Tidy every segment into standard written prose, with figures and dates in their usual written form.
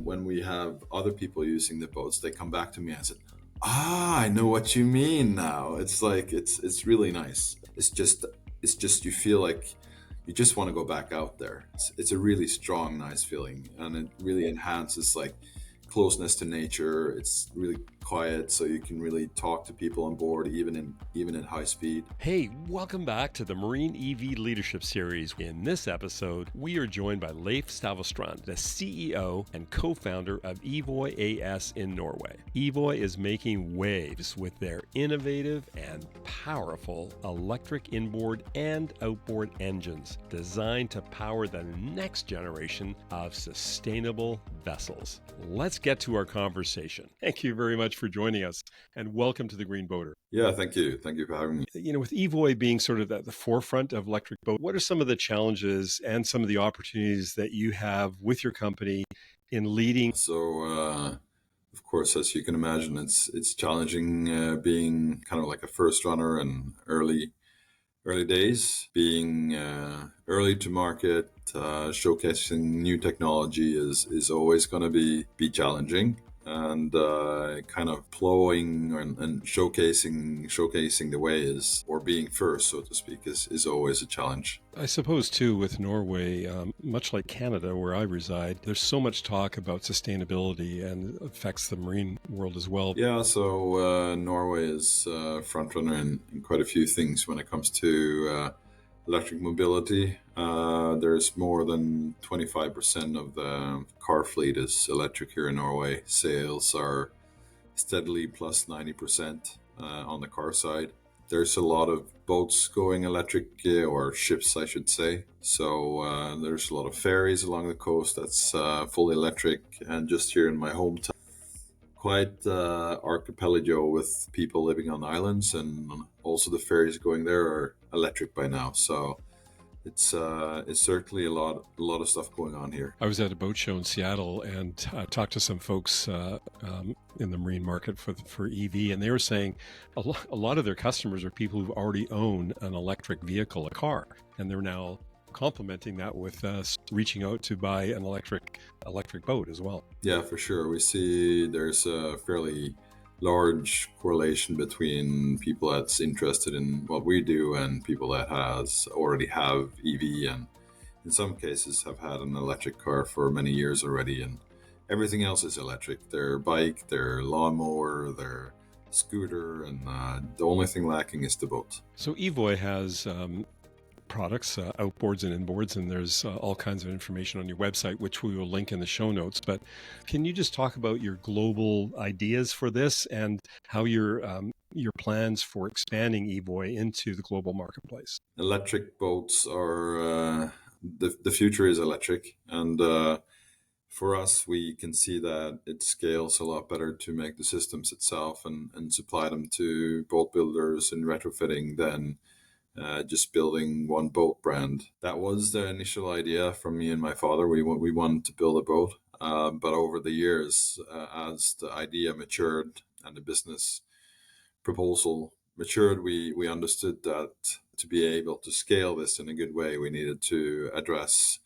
when we have other people using the boats, they come back to me and say, I know what you mean now. It's like it's really nice. It's just you feel like you just want to go back out there. It's a really strong, nice feeling, and it really enhances like closeness to nature. It's really quiet, so you can really talk to people on board, even in high speed. Hey, welcome back to the Marine EV Leadership Series. In this episode, we are joined by Leif Stavøstrand, the CEO and co-founder of EVOY AS in Norway. EVOY is making waves with their innovative and powerful electric inboard and outboard engines designed to power the next generation of sustainable vessels. Let's get to our conversation. Thank you very much for joining us, and welcome to the Green Boater. Yeah, thank you. Thank you for having me. You know, with EVOY being sort of at the forefront of electric boat, what are some of the challenges and some of the opportunities that you have with your company in leading? So, of course, as you can imagine, it's challenging being kind of like a first runner in early days, being early to market, showcasing new technology is always going to be challenging, and kind of plowing and showcasing the way is, or being first, so to speak, is always a challenge. I suppose too, with Norway, much like Canada, where I reside, there's so much talk about sustainability and it affects the marine world as well. Yeah, so Norway is front runner in quite a few things when it comes to electric mobility. There's more than 25% of the car fleet is electric here in Norway. Sales are steadily plus 90% on the car side. There's a lot of boats going electric, or ships, I should say. So there's a lot of ferries along the coast that's fully electric. And just here in my hometown, quite archipelago with people living on islands, and also the ferries going there are electric by now. So it's certainly a lot of stuff going on here. I was at a boat show in Seattle and talked to some folks in the marine market for EV, and they were saying a lot of their customers are people who already own an electric vehicle, a car, and they're now complementing that with reaching out to buy an electric boat as well. Yeah, for sure. We see there's a fairly large correlation between people that's interested in what we do and people that already have EV, and in some cases have had an electric car for many years already, and everything else is electric. Their bike, their lawnmower, their scooter, and the only thing lacking is the boat. So EVOY has products, outboards and inboards, and there's all kinds of information on your website, which we will link in the show notes. But can you just talk about your global ideas for this and how your plans for expanding EVOY into the global marketplace? Electric boats are the future is electric, and for us, we can see that it scales a lot better to make the systems itself and supply them to boat builders and retrofitting than just building one boat brand. That was the initial idea from me and my father. We wanted to build a boat, but over the years, as the idea matured and the business proposal matured, we understood that to be able to scale this in a good way, we needed to address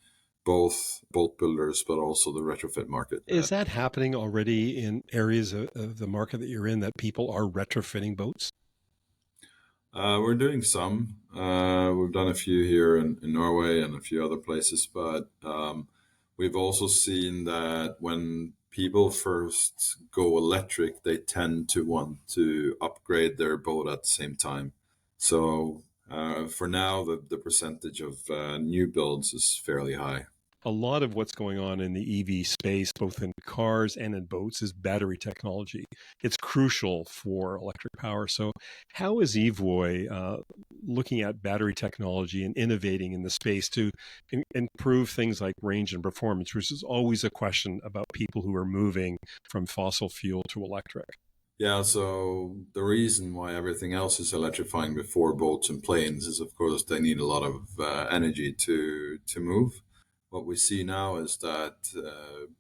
both boat builders, but also the retrofit market. Is that happening already in areas of the market that you're in, that people are retrofitting boats? We're doing some. We've done a few here in Norway and a few other places, but we've also seen that when people first go electric, they tend to want to upgrade their boat at the same time. So for now, the percentage of new builds is fairly high. A lot of what's going on in the EV space, both in cars and in boats, is battery technology. It's crucial for electric power. So how is EVOY looking at battery technology and innovating in the space to improve things like range and performance, which is always a question about people who are moving from fossil fuel to electric? Yeah, so the reason why everything else is electrifying before boats and planes is, of course, they need a lot of energy to move. What we see now is that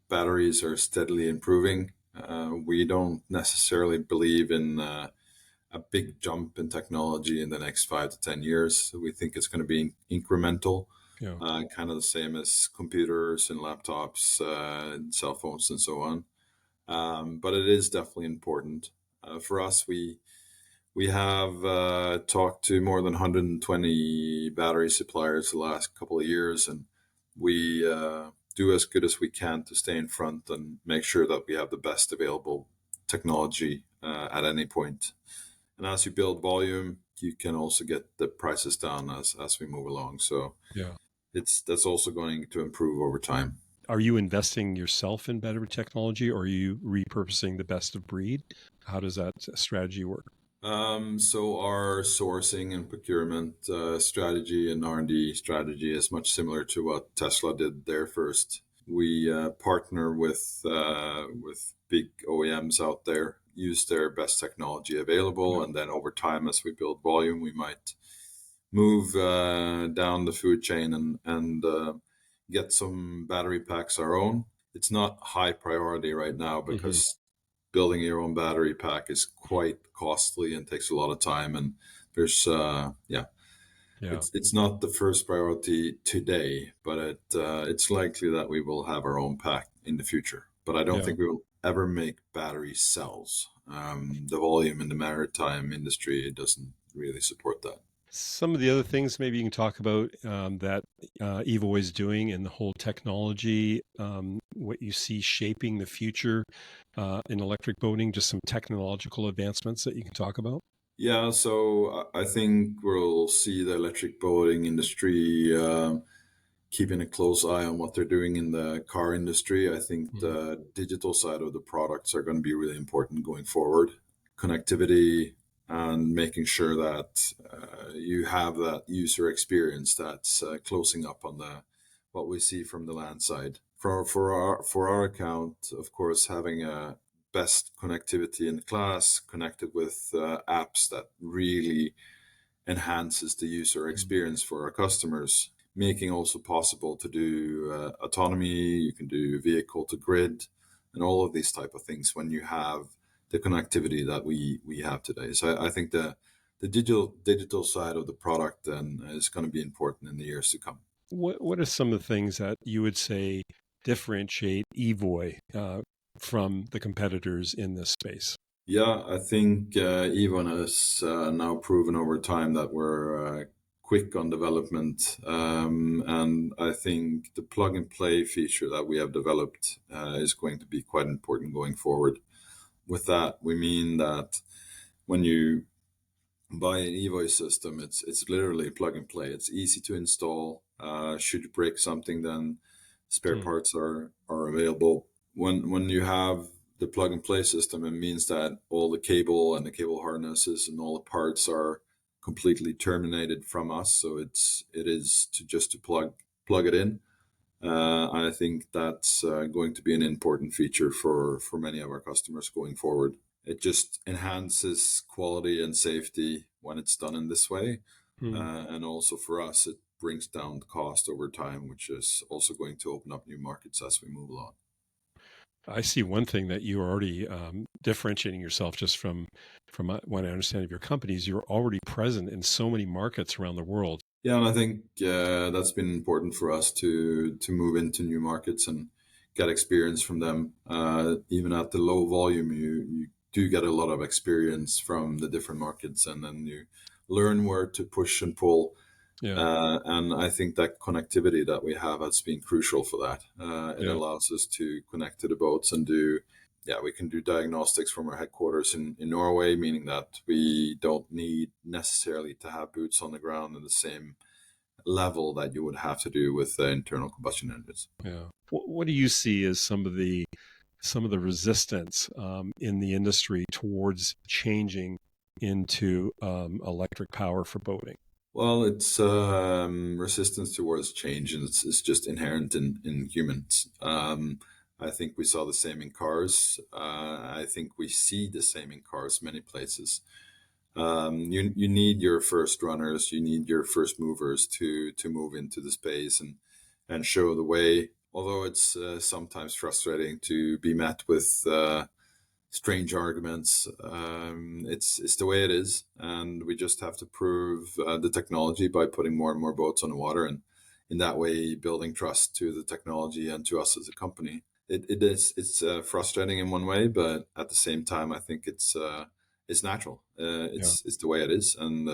batteries are steadily improving. We don't necessarily believe in a big jump in technology in the next 5 to 10 years. We think it's going to be incremental. Yeah. kind of the same as computers and laptops, and cell phones, and so on. But it is definitely important. For us, we have talked to more than 120 battery suppliers the last couple of years, and we do as good as we can to stay in front and make sure that we have the best available technology at any point. And as you build volume, you can also get the prices down as we move along. So Yeah. that's also going to improve over time. Are you investing yourself in better technology, or are you repurposing the best of breed? How does that strategy work? So our sourcing and procurement strategy and R&D strategy is much similar to what Tesla did there first. We partner with big OEMs out there, use their best technology available, Yeah. and then over time, as we build volume, we might move down the food chain and get some battery packs our own. It's not high priority right now Hmm. because building your own battery pack is quite costly and takes a lot of time. And there's Yeah. it's not the first priority today, but it's likely that we will have our own pack in the future. But I don't Yeah. think we will ever make battery cells. The volume in the maritime industry doesn't really support that. Some of the other things maybe you can talk about that EVO is doing and the whole technology, what you see shaping the future in electric boating, just some technological advancements that you can talk about. Yeah, so I think we'll see the electric boating industry keeping a close eye on what they're doing in the car industry. I think Mhm. the digital side of the products are going to be really important going forward. Connectivity and making sure that you have that user experience that's closing up on the what we see from the land side. For our account, of course, having a best connectivity in class, connected with apps that really enhances the user experience for our customers, making also possible to do autonomy. You can do vehicle to grid and all of these type of things when you have the connectivity that we have today. So I think the digital side of the product then is going to be important in the years to come. What are some of the things that you would say differentiate EVOY from the competitors in this space? Yeah, I think Evon has now proven over time that we're quick on development. And I think the plug and play feature that we have developed is going to be quite important going forward. With that, we mean that when you buy an EVOY system, it's literally plug and play. It's easy to install. Should you break something, then spare Hmm. parts are available. When you have the plug and play system, it means that all the cable and the cable harnesses and all the parts are completely terminated from us. So it is to plug it in. I think that's going to be an important feature for many of our customers going forward. It just enhances quality and safety when it's done in this way. Hmm. And also for us, it brings down the cost over time, which is also going to open up new markets as we move along. I see one thing that you're already differentiating yourself just from what I understand of your companies. You're already present in so many markets around the world. Yeah, and I think that's been important for us to move into new markets and get experience from them. Even at the low volume, you do get a lot of experience from the different markets, and then you learn where to push and pull. Yeah, And I think that connectivity that we have has been crucial for that. It yeah, allows us to connect to the boats and we can do diagnostics from our headquarters in Norway, meaning that we don't need necessarily to have boots on the ground in the same level that you would have to do with internal combustion engines. yeah. What do you see as some of the resistance in the industry towards changing into electric power for boating? Well, it's resistance towards change, and it's just inherent in humans. I think we saw the same in cars. I think we see the same in cars many places. You need your first runners, you need your first movers to move into the space and show the way. Although it's sometimes frustrating to be met with strange arguments. It's the way it is, and we just have to prove the technology by putting more and more boats on the water. And in that way building trust to the technology and to us as a company. It's frustrating in one way, but at the same time, I think it's natural. Yeah. It's the way it is, and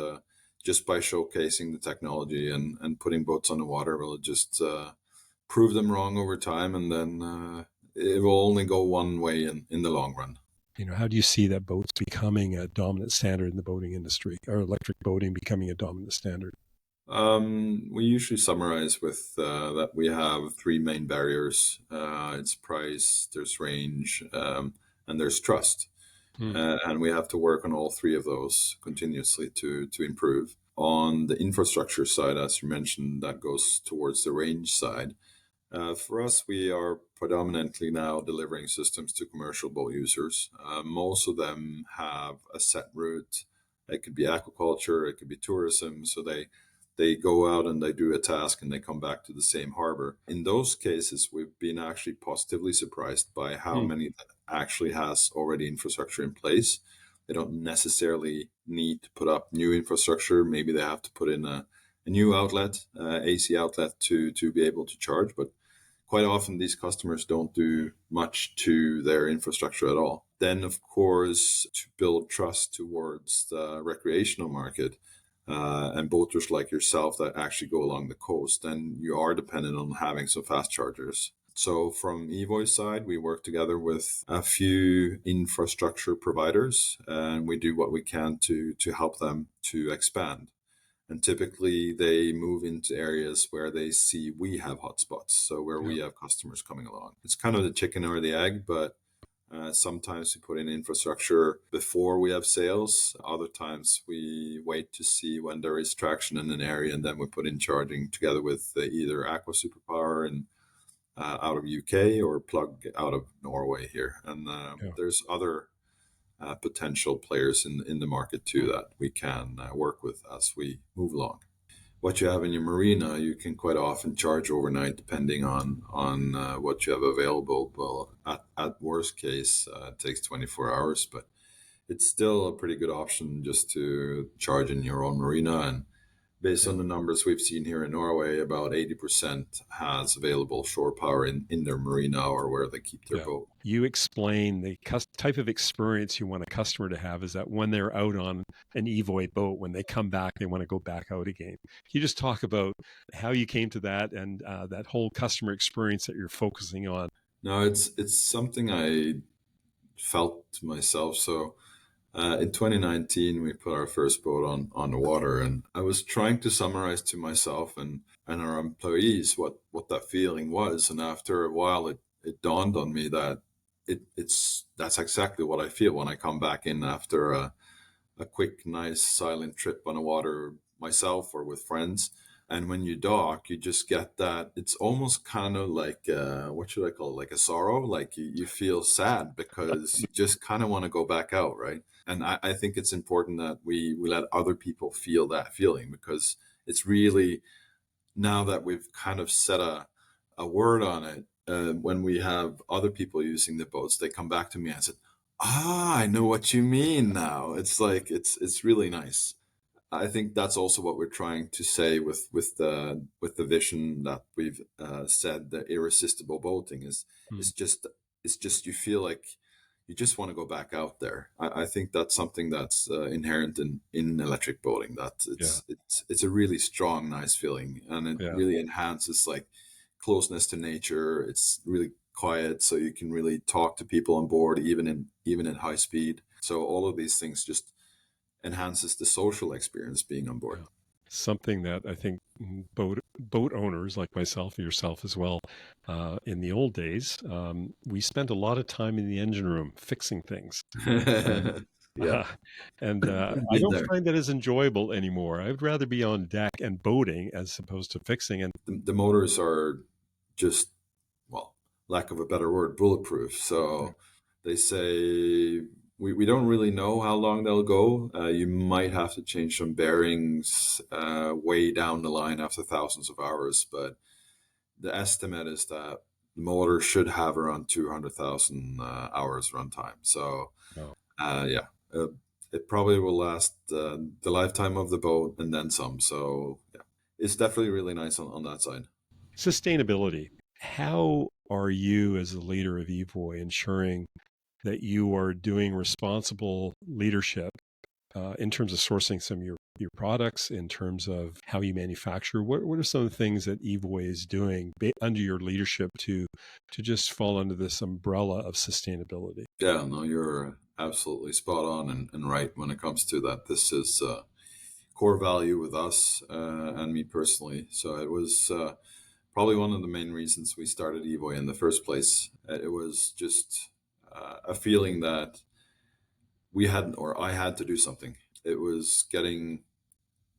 just by showcasing the technology and putting boats on the water, will just prove them wrong over time, and then it will only go one way in the long run. How do you see that boats becoming a dominant standard in the boating industry, or electric boating becoming a dominant standard? We usually summarize with that we have three main barriers. It's price, there's range, and there's trust. Hmm. And we have to work on all three of those continuously to improve. On the infrastructure side, as you mentioned, that goes towards the range side. For us, we are predominantly now delivering systems to commercial boat users. Most of them have a set route. It could be aquaculture, it could be tourism. So they go out and they do a task and they come back to the same harbor. In those cases, we've been actually positively surprised by how Hmm. many that actually has already infrastructure in place. They don't necessarily need to put up new infrastructure. Maybe they have to put in a new outlet, AC outlet to be able to charge. But quite often these customers don't do much to their infrastructure at all. Then, of course, to build trust towards the recreational market, and boaters like yourself that actually go along the coast, then you are dependent on having some fast chargers. So from EVOY's side, we work together with a few infrastructure providers, and we do what we can to help them to expand. And typically they move into areas where they see we have hotspots, so where Yeah. we have customers coming along. It's kind of the chicken or the egg, but sometimes we put in infrastructure before we have sales. Other times we wait to see when there is traction in an area, and then we put in charging together with either Aqua Superpower and out of UK or Plug out of Norway here. And Yeah. there's other potential players in the market too that we can work with as we move along. What you have in your marina, you can quite often charge overnight depending on what you have available. Well, at worst case, it takes 24 hours, but it's still a pretty good option just to charge in your own marina. And based Yeah. on the numbers we've seen here in Norway, about 80% has available shore power in their marina or where they keep their Yeah. boat. You explain the type of experience you want a customer to have is that when they're out on an EVOY boat, when they come back, they want to go back out again. Can you just talk about how you came to that and that whole customer experience that you're focusing on? No, it's something I felt myself. So in 2019, we put our first boat on the water, and I was trying to summarize to myself and our employees what that feeling was. And after a while, it dawned on me that that's exactly what I feel when I come back in after a quick, nice, silent trip on the water myself or with friends. And when you dock, you just get that. It's almost kind of like, what should I call it? Like a sorrow. Like you feel sad because you just kind of want to go back out, right? And I think it's important that we let other people feel that feeling, because it's really, now that we've kind of set a word on it, when we have other people using the boats, they come back to me and said, I know what you mean now. It's like, it's really nice. I think that's also what we're trying to say with the vision that we've said, the irresistible boating is. Hmm. It's just you feel like you just want to go back out there. I think that's something that's inherent in electric boating. That Yeah. it's a really strong, nice feeling, and it Yeah. really enhances like closeness to nature. It's really quiet, so you can really talk to people on board, even in high speed. So all of these things just enhances the social experience being on board. Yeah. Something that I think boat owners like myself and yourself as well, in the old days, we spent a lot of time in the engine room fixing things. And Yeah, and I been don't there. find that as enjoyable anymore. I would rather be on deck and boating as opposed to fixing. And The motors are just, well, lack of a better word, bulletproof. So they say we don't really know how long they'll go. You might have to change some bearings way down the line after thousands of hours, but the estimate is that the motor should have around 200,000 hours runtime. So oh, yeah, it probably will last the lifetime of the boat and then some. So yeah, it's definitely really nice on that side. Sustainability. How are you as the leader of EVOY ensuring that you are doing responsible leadership in terms of sourcing some of your products, in terms of how you manufacture? What are some of the things that EVOY is doing under your leadership to just fall under this umbrella of sustainability? Yeah, no, you're absolutely spot on and right when it comes to that. This is core value with us and me personally. So it was probably one of the main reasons we started EVOY in the first place. It was just a feeling that we hadn't, or I had to do something. It was getting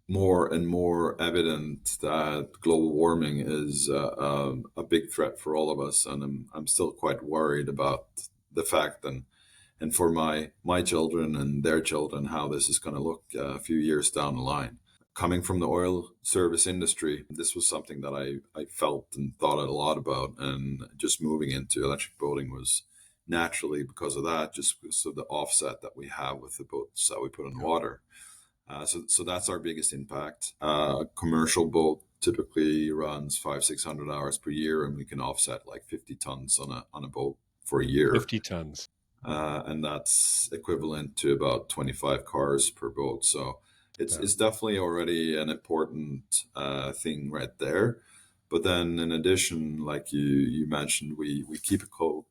more and more evident that global warming is a big threat for all of us, and I'm still quite worried about the fact and for my children and their children how this is going to look a few years down the line. Coming from the oil service industry, this was something that I felt and thought a lot about, and just moving into electric boating was naturally because of that, just because of the offset that we have with the boats that we put in water. So that's our biggest impact. A commercial boat typically runs 500-600 hours per year, and we can offset like 50 tons on a boat for a year. 50 tons. And that's equivalent to about 25 cars per boat. So it's definitely already an important thing right there. But then in addition, like you mentioned, we keep a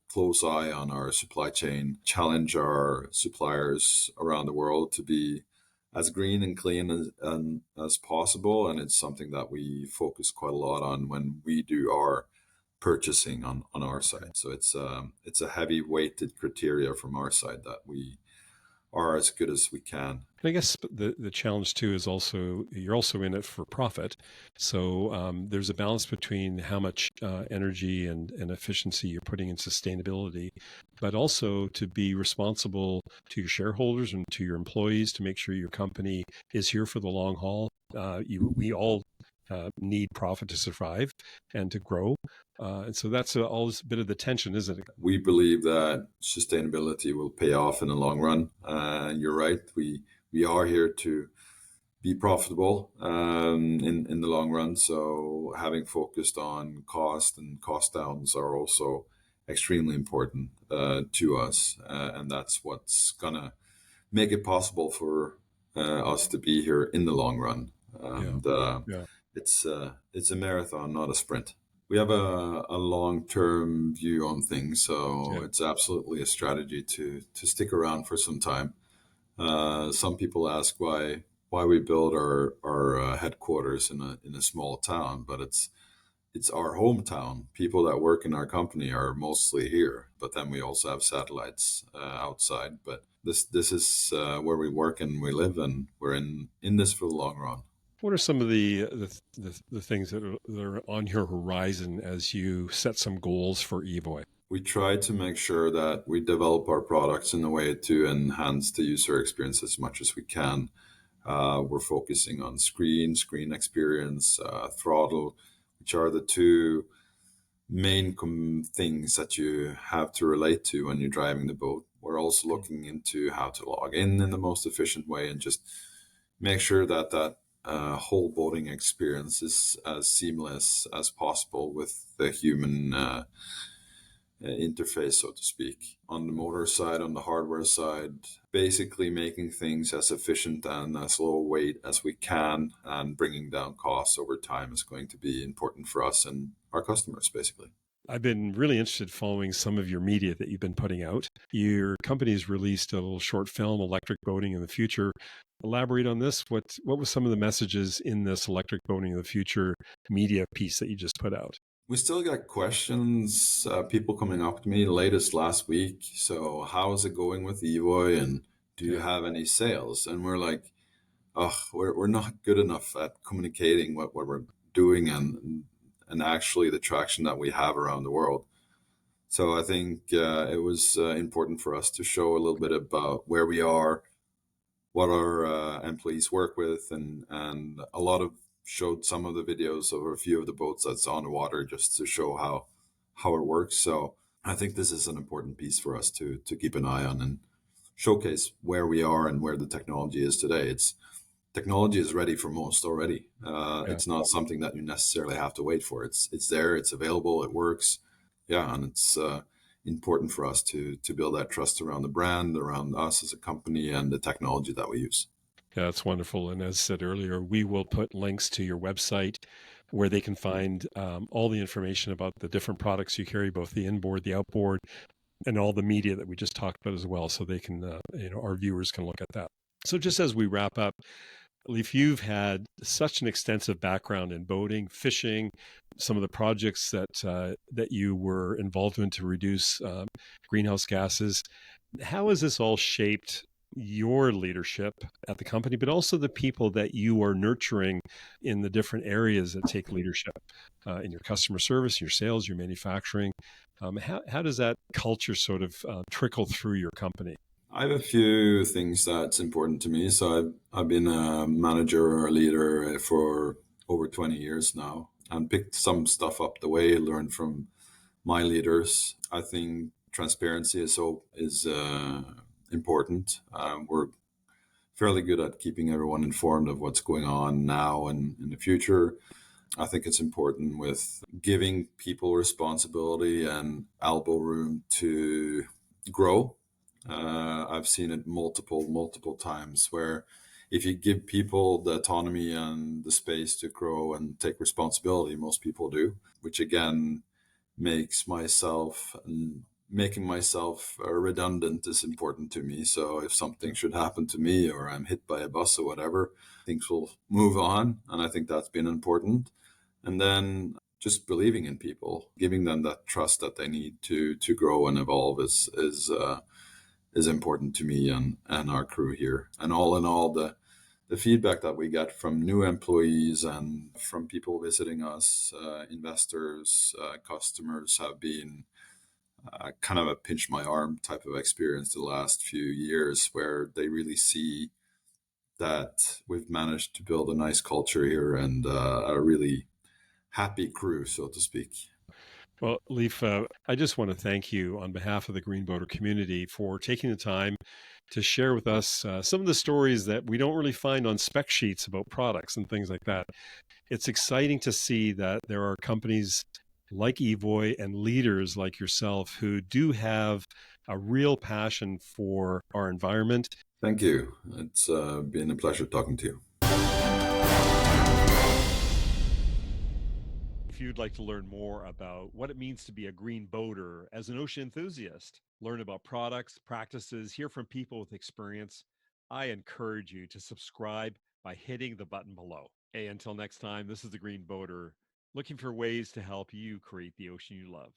close eye on our supply chain, challenge our suppliers around the world to be as green and clean as possible. And it's something that we focus quite a lot on when we do our purchasing on our side. So it's a heavy weighted criteria from our side that we are as good as we can. And I guess the challenge too is also you're also in it for profit. So there's a balance between how much energy and efficiency you're putting in sustainability, but also to be responsible to your shareholders and to your employees to make sure your company is here for the long haul. We all need profit to survive and to grow. And so that's always a bit of the tension, isn't it? We believe that sustainability will pay off in the long run. You're right. We are here to be profitable in the long run. So having focused on cost and cost downs are also extremely important to us. And that's what's going to make it possible for us to be here in the long run. And it's a marathon, not a sprint. We have a long-term view on things, so it's absolutely a strategy to stick around for some time. Some people ask why we build our headquarters in a small town, but it's our hometown. People that work in our company are mostly here, but then we also have satellites outside. But this is where we work and we live, and we're in this for the long run. What are some of the things that are on your horizon as you set some goals for EVOY? We try to make sure that we develop our products in a way to enhance the user experience as much as we can. We're focusing on screen experience, throttle, which are the two main things that you have to relate to when you're driving the boat. We're also looking into how to log in the most efficient way and just make sure that whole boating experience is as seamless as possible with the human interface, so to speak. On the motor side, on the hardware side, basically making things as efficient and as low weight as we can, and bringing down costs over time is going to be important for us and our customers, basically. I've been really interested following some of your media that you've been putting out. Your company's released a little short film, Electric Boating in the Future. Elaborate on this. What was some of the messages in this Electric Boating in the Future media piece that you just put out? We still got questions, people coming up to me latest last week. So how is it going with EVOY, and do you have any sales? And we're like, oh, we're not good enough at communicating what we're doing and actually the traction that we have around the world. So I think it was important for us to show a little bit about where we are, what our employees work with, and a lot of showed some of the videos of a few of the boats that's on the water just to show how it works. So I think this is an important piece for us to keep an eye on and showcase where we are and where the technology is today. technology is ready for most already. Yeah. It's not something that you necessarily have to wait for. It's there, it's available, it works. Yeah, and it's important for us to build that trust around the brand, around us as a company, and the technology that we use. Yeah, that's wonderful. And as said earlier, we will put links to your website where they can find all the information about the different products you carry, both the inboard, the outboard, and all the media that we just talked about as well. So they can, our viewers can look at that. So just as we wrap up, Leif, you've had such an extensive background in boating, fishing, some of the projects that you were involved in to reduce greenhouse gases. How has this all shaped your leadership at the company, but also the people that you are nurturing in the different areas that take leadership in your customer service, your sales, your manufacturing? How does that culture sort of trickle through your company? I have a few things that's important to me. So I've been a manager or a leader for over 20 years now, and picked some stuff up the way, learned from my leaders. I think transparency is important. We're fairly good at keeping everyone informed of what's going on now and in the future. I think it's important with giving people responsibility and elbow room to grow. I've seen it multiple times where if you give people the autonomy and the space to grow and take responsibility, most people do, which again makes myself and making myself redundant is important to me. So if something should happen to me or I'm hit by a bus or whatever, things will move on. And I think that's been important. And then just believing in people, giving them that trust that they need to grow and evolve is important to me and our crew here. And all in all, the feedback that we get from new employees and from people visiting us, investors, customers, have been kind of a pinch my arm type of experience the last few years, where they really see that we've managed to build a nice culture here and a really happy crew, so to speak. Well, Leif, I just want to thank you on behalf of the Green Boater community for taking the time to share with us some of the stories that we don't really find on spec sheets about products and things like that. It's exciting to see that there are companies like EVOY and leaders like yourself who do have a real passion for our environment. Thank you. It's been a pleasure talking to you. If you'd like to learn more about what it means to be a green boater as an ocean enthusiast, learn about products, practices, hear from people with experience, I encourage you to subscribe by hitting the button below. Hey, until next time, this is the Green Boater, looking for ways to help you create the ocean you love.